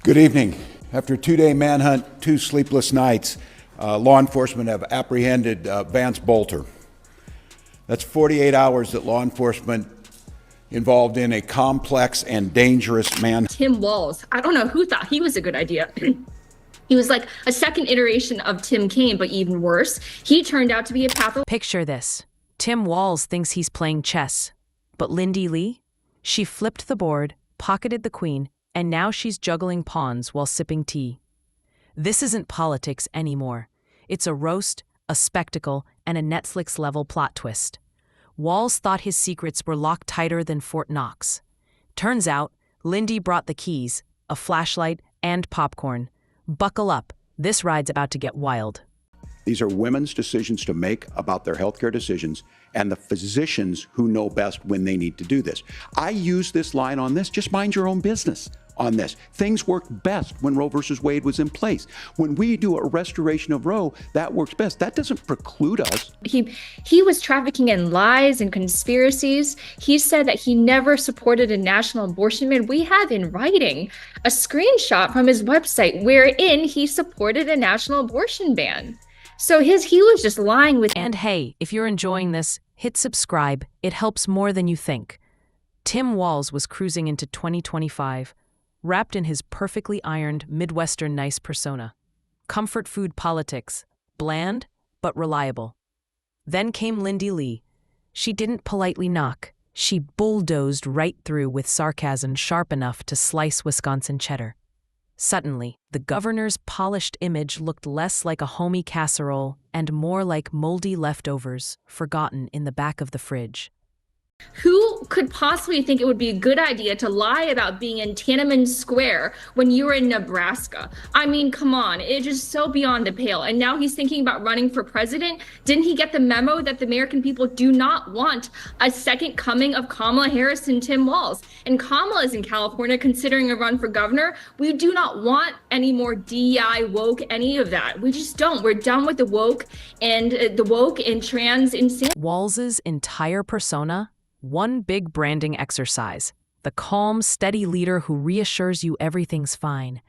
Good evening. After a two-day manhunt, 2 sleepless nights, law enforcement have apprehended Vance Bolter. That's 48 hours that law enforcement involved in a complex and dangerous manhunt. Tim Walz. I don't know who thought he was a good idea. He was like a second iteration of Tim Kaine, but even worse. He turned out to be a pathologist. Picture this. Tim Walz thinks he's playing chess. But Lindi Lee? She flipped the board, pocketed the queen, and now she's juggling pawns while sipping tea. This isn't politics anymore. It's a roast, a spectacle, and a Netflix-level plot twist. Walz thought his secrets were locked tighter than Fort Knox. Turns out, Lindi brought the keys, a flashlight, and popcorn. Buckle up. This ride's about to get wild. These are women's decisions to make about their healthcare decisions and the physicians who know best when they need to do this. I use this line on this, just mind your own business on this. Things worked best when Roe versus Wade was in place. When we do a restoration of Roe, that works best. That doesn't preclude us. He was trafficking in lies and conspiracies. He said that he never supported a national abortion ban. We have in writing a screenshot from his website wherein he supported a national abortion ban. So he was just lying with. And hey, if you're enjoying this, hit subscribe. It helps more than you think. Tim Walz was cruising into 2025, wrapped in his perfectly ironed Midwestern nice persona. Comfort food politics, bland but reliable. Then came Lindi Lee. She didn't politely knock. She bulldozed right through with sarcasm sharp enough to slice Wisconsin cheddar. Suddenly, the governor's polished image looked less like a homey casserole and more like moldy leftovers forgotten in the back of the fridge. Who could possibly think it would be a good idea to lie about being in Tiananmen Square when you were in Nebraska? I mean, come on, it's just so beyond the pale. And now he's thinking about running for president. Didn't he get the memo that the American people do not want a second coming of Kamala Harris and Tim Walz? And Kamala is in California considering a run for governor. We do not want any more DEI woke, any of that. We just don't. We're done with the woke and trans insanity. Walz's entire persona, one big branding exercise, the calm, steady leader who reassures you everything's fine,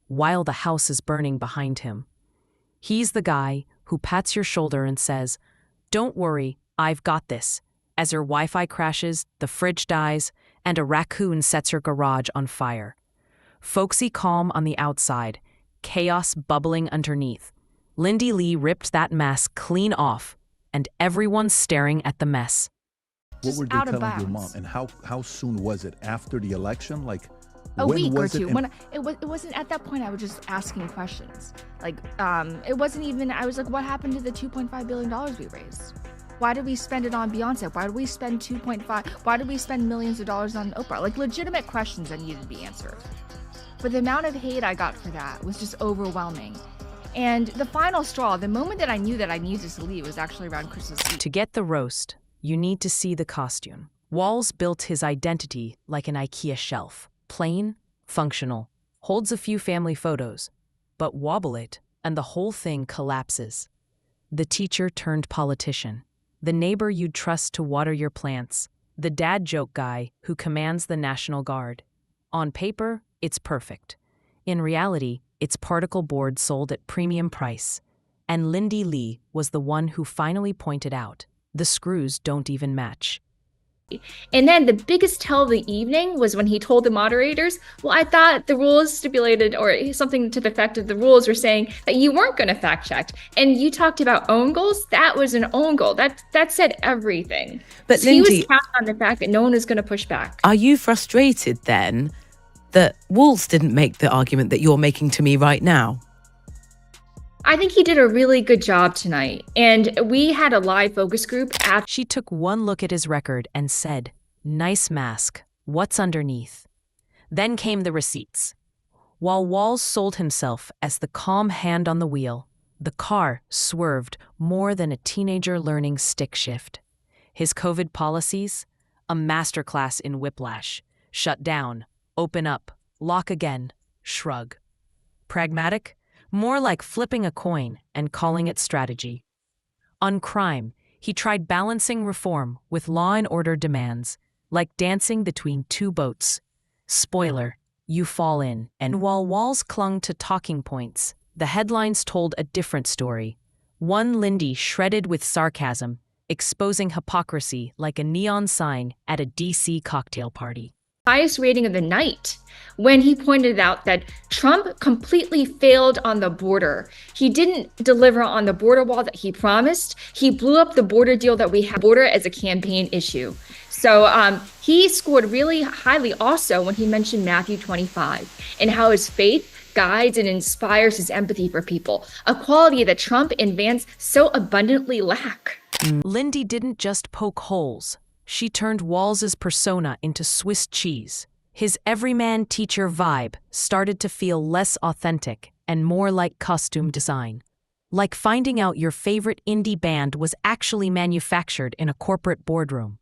while the house is burning behind him. He's the guy who pats your shoulder and says, "Don't worry, I've got this," as your Wi-Fi crashes, the fridge dies, and a raccoon sets your garage on fire. Folksy calm on the outside, chaos bubbling underneath. Lindi Lee ripped that mask clean off, and everyone's staring at the mess. What were they telling your mom, and how soon was it after the election? Like a week or two. When it wasn't at that point. I was just asking questions. Like it wasn't even. I was like, what happened to the $2.5 billion we raised? Why did we spend it on Beyonce? Why did we spend 2.5? Why did we spend millions of dollars on Oprah? Like legitimate questions that needed to be answered. But the amount of hate I got for that was just overwhelming. And the final straw, the moment that I knew that I needed to leave, was actually around Christmas Eve. To get the roast, you need to see the costume. Walz built his identity like an IKEA shelf. Plain, functional, holds a few family photos, but wobble it, and the whole thing collapses. The teacher turned politician, the neighbor you'd trust to water your plants, the dad joke guy who commands the National Guard. On paper, it's perfect. In reality, it's particle board sold at premium price. And Lindi Lee was the one who finally pointed out, the screws don't even match. And then the biggest tell of the evening was when he told the moderators, well, I thought the rules stipulated, or something to the effect of the rules were saying that you weren't going to fact check. And you talked about own goals. That was an own goal. That said everything. But so Lindi, he was counting on the fact that no one was going to push back. Are you frustrated then that Walz didn't make the argument that you're making to me right now? I think he did a really good job tonight. And we had a live focus group after. She took one look at his record and said, "Nice mask. What's underneath?" Then came the receipts. While Walz sold himself as the calm hand on the wheel, the car swerved more than a teenager learning stick shift. His COVID policies? A masterclass in whiplash. Shut down, open up, lock again, shrug. Pragmatic? More like flipping a coin and calling it strategy. On crime, he tried balancing reform with law and order demands, like dancing between two boats. Spoiler, you fall in. And while Walz clung to talking points, the headlines told a different story. One Lindi shredded with sarcasm, exposing hypocrisy like a neon sign at a DC cocktail party. Highest rating of the night when he pointed out that Trump completely failed on the border. He didn't deliver on the border wall that he promised. He blew up the border deal that we have border as a campaign issue. So he scored really highly also when he mentioned Matthew 25 and how his faith guides and inspires his empathy for people, a quality that Trump and Vance so abundantly lack. Lindi didn't just poke holes. She turned Walz's persona into Swiss cheese. His everyman teacher vibe started to feel less authentic and more like costume design. Like finding out your favorite indie band was actually manufactured in a corporate boardroom.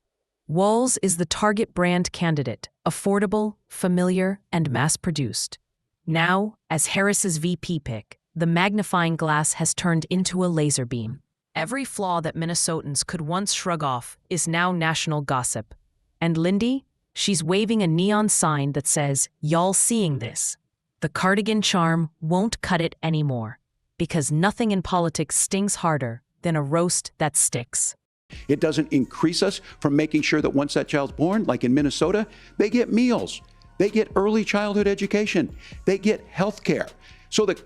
Walz is the target brand candidate, affordable, familiar, and mass-produced. Now, as Harris's VP pick, the magnifying glass has turned into a laser beam. Every flaw that Minnesotans could once shrug off is now national gossip. And Lindi? She's waving a neon sign that says, "Y'all seeing this?" The cardigan charm won't cut it anymore, because nothing in politics stings harder than a roast that sticks. It doesn't increase us from making sure that once that child's born, like in Minnesota, they get meals, they get early childhood education, they get health care. So the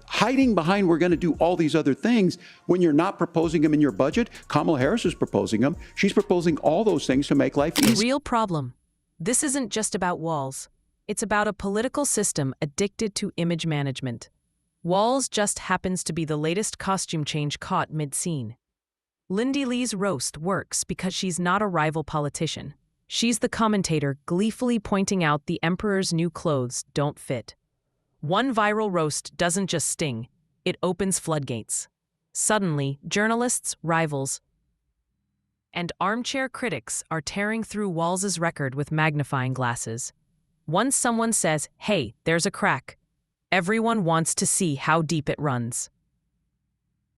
hiding behind we're going to do all these other things when you're not proposing them in your budget. Kamala Harris is proposing them. She's proposing all those things to make life easy. The real problem. This isn't just about Walz. It's about a political system addicted to image management. Walz just happens to be the latest costume change caught mid-scene. Lindi Lee's roast works because she's not a rival politician. She's the commentator gleefully pointing out the emperor's new clothes don't fit. One viral roast doesn't just sting, it opens floodgates. Suddenly, journalists, rivals, and armchair critics are tearing through Walz's record with magnifying glasses. Once someone says, "Hey, there's a crack," everyone wants to see how deep it runs.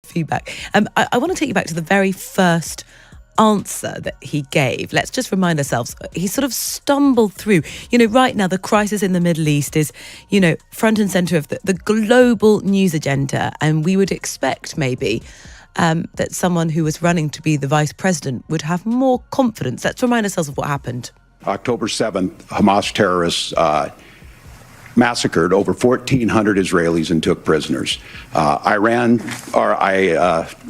Feedback. I want to take you back to the very first answer that he gave. Let's just remind ourselves, he sort of stumbled through. Right now the crisis in the Middle East is, front and centre of the global news agenda. And we would expect maybe that someone who was running to be the vice president would have more confidence. Let's remind ourselves of what happened. October 7th, Hamas terrorists massacred over 1,400 Israelis and took prisoners.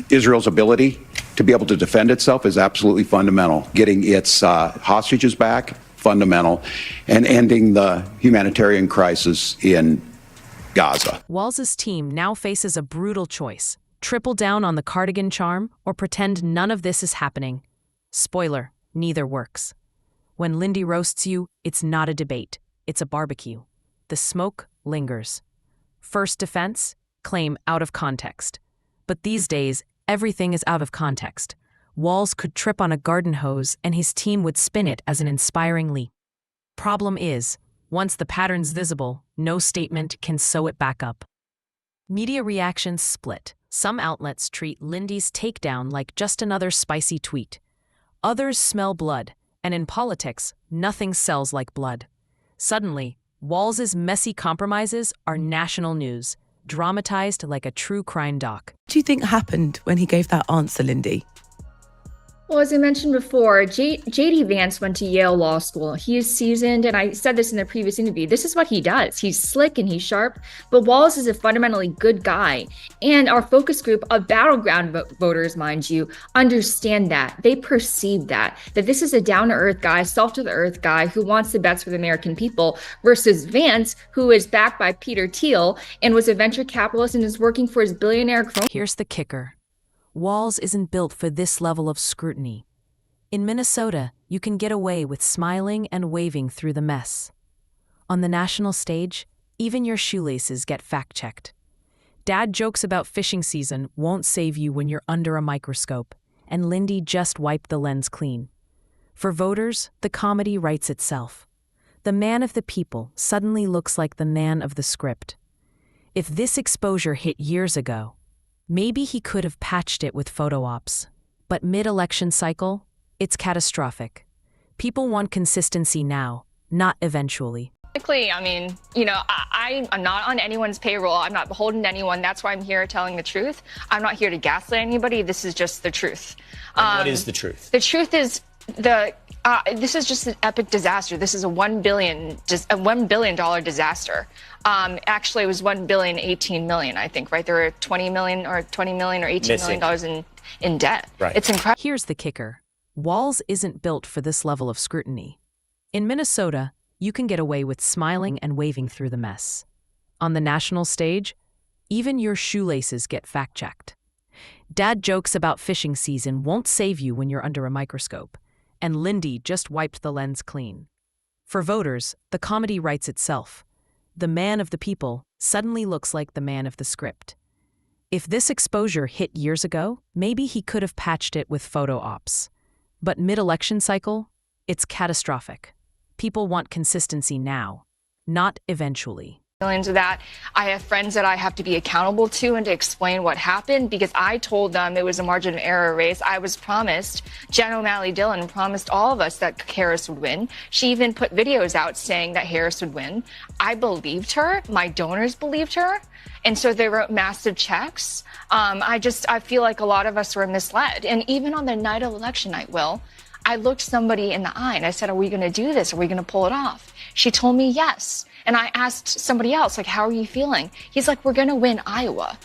Israel's ability to be able to defend itself is absolutely fundamental. Getting its hostages back, fundamental, and ending the humanitarian crisis in Gaza. Walz's team now faces a brutal choice: triple down on the cardigan charm or pretend none of this is happening. Spoiler, neither works. When Lindi roasts you, it's not a debate, it's a barbecue. The smoke lingers. First defense, claim out of context. But these days, everything is out of context. Walz could trip on a garden hose and his team would spin it as an inspiring leap. Problem is, once the pattern's visible, no statement can sew it back up. Media reactions split. Some outlets treat Lindi's takedown like just another spicy tweet. Others smell blood, and in politics, nothing sells like blood. Suddenly, Walz's messy compromises are national news, dramatized like a true crime doc. What do you think happened when he gave that answer, Lindi? Well, as I mentioned before, J.D. Vance went to Yale Law School. He is seasoned, and I said this in the previous interview. This is what he does. He's slick and he's sharp, but Walz is a fundamentally good guy. And our focus group of battleground voters, mind you, understand that. They perceive that this is a down-to-earth guy, salt-to-the-earth guy who wants the best for the American people versus Vance, who is backed by Peter Thiel and was a venture capitalist and is working for his billionaire. Here's the kicker. Walz isn't built for this level of scrutiny. In Minnesota, you can get away with smiling and waving through the mess. On the national stage, even your shoelaces get fact-checked. Dad jokes about fishing season won't save you when you're under a microscope, and Lindi just wiped the lens clean. For voters, the comedy writes itself. The man of the people suddenly looks like the man of the script. If this exposure hit years ago, maybe he could have patched it with photo ops. But mid-election cycle, it's catastrophic. People want consistency now, not eventually. I mean, I'm not on anyone's payroll. I'm not beholden to anyone. That's why I'm here telling the truth. I'm not here to gaslight anybody. This is just the truth. What is the truth? The truth is this is just an epic disaster. This is a $1 billion disaster. Actually, it was $1.018 billion, I think, right? There were $20 million or $18 million in debt. Right. It's incredible. Here's the kicker. Walz isn't built for this level of scrutiny. In Minnesota, you can get away with smiling and waving through the mess. On the national stage, even your shoelaces get fact-checked. Dad jokes about fishing season won't save you when you're under a microscope, and Lindi just wiped the lens clean. For voters, the comedy writes itself. The man of the people suddenly looks like the man of the script. If this exposure hit years ago, maybe he could have patched it with photo ops. But mid-election cycle, it's catastrophic. People want consistency now, not eventually. Millions of that. I have friends that I have to be accountable to and to explain what happened because I told them it was a margin of error race. I was promised, Jen O'Malley Dillon promised all of us that Harris would win. She even put videos out saying that Harris would win. I believed her. My donors believed her. And so they wrote massive checks. I feel like a lot of us were misled. And even on the night of election night, I looked somebody in the eye and I said, are we going to do this? Are we going to pull it off? She told me yes. And I asked somebody else, like, how are you feeling? He's like, we're going to win Iowa.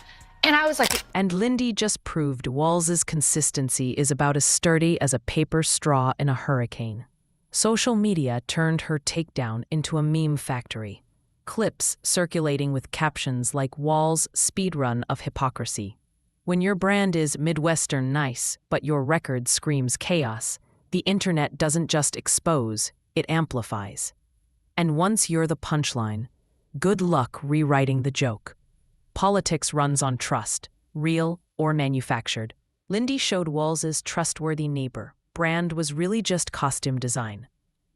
And I was like... And Lindi just proved Walz's consistency is about as sturdy as a paper straw in a hurricane. Social media turned her takedown into a meme factory. Clips circulating with captions like Walz speedrun of hypocrisy. When your brand is Midwestern nice, but your record screams chaos, the internet doesn't just expose, it amplifies. And once you're the punchline, good luck rewriting the joke. Politics runs on trust, real or manufactured. Lindi showed Walz's trustworthy neighbor. Brand was really just costume design.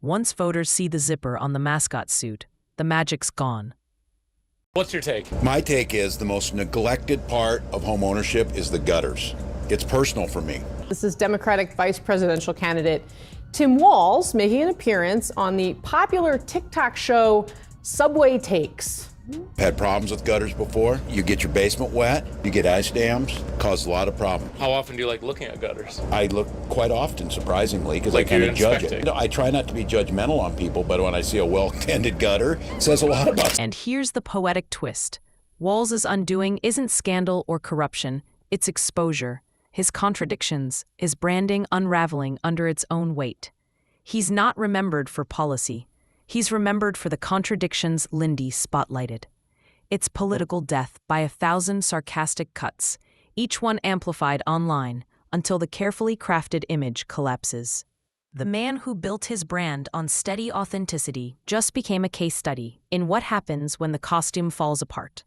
Once voters see the zipper on the mascot suit, the magic's gone. What's your take? My take is the most neglected part of home ownership is the gutters. It's personal for me. This is Democratic vice presidential candidate Tim Walz making an appearance on the popular TikTok show Subway Takes. Had problems with gutters before. You get your basement wet, you get ice dams, cause a lot of problems. How often do you like looking at gutters? I look quite often, surprisingly, because Like I kind you're of judge it. inspecting. I try not to be judgmental on people, but when I see a well-tended gutter, it says a lot about it. And here's the poetic twist. Walz's undoing isn't scandal or corruption, it's exposure. His contradictions, his branding unraveling under its own weight. He's not remembered for policy. He's remembered for the contradictions Lindi spotlighted. It's political death by 1,000 sarcastic cuts, each one amplified online until the carefully crafted image collapses. The man who built his brand on steady authenticity just became a case study in what happens when the costume falls apart.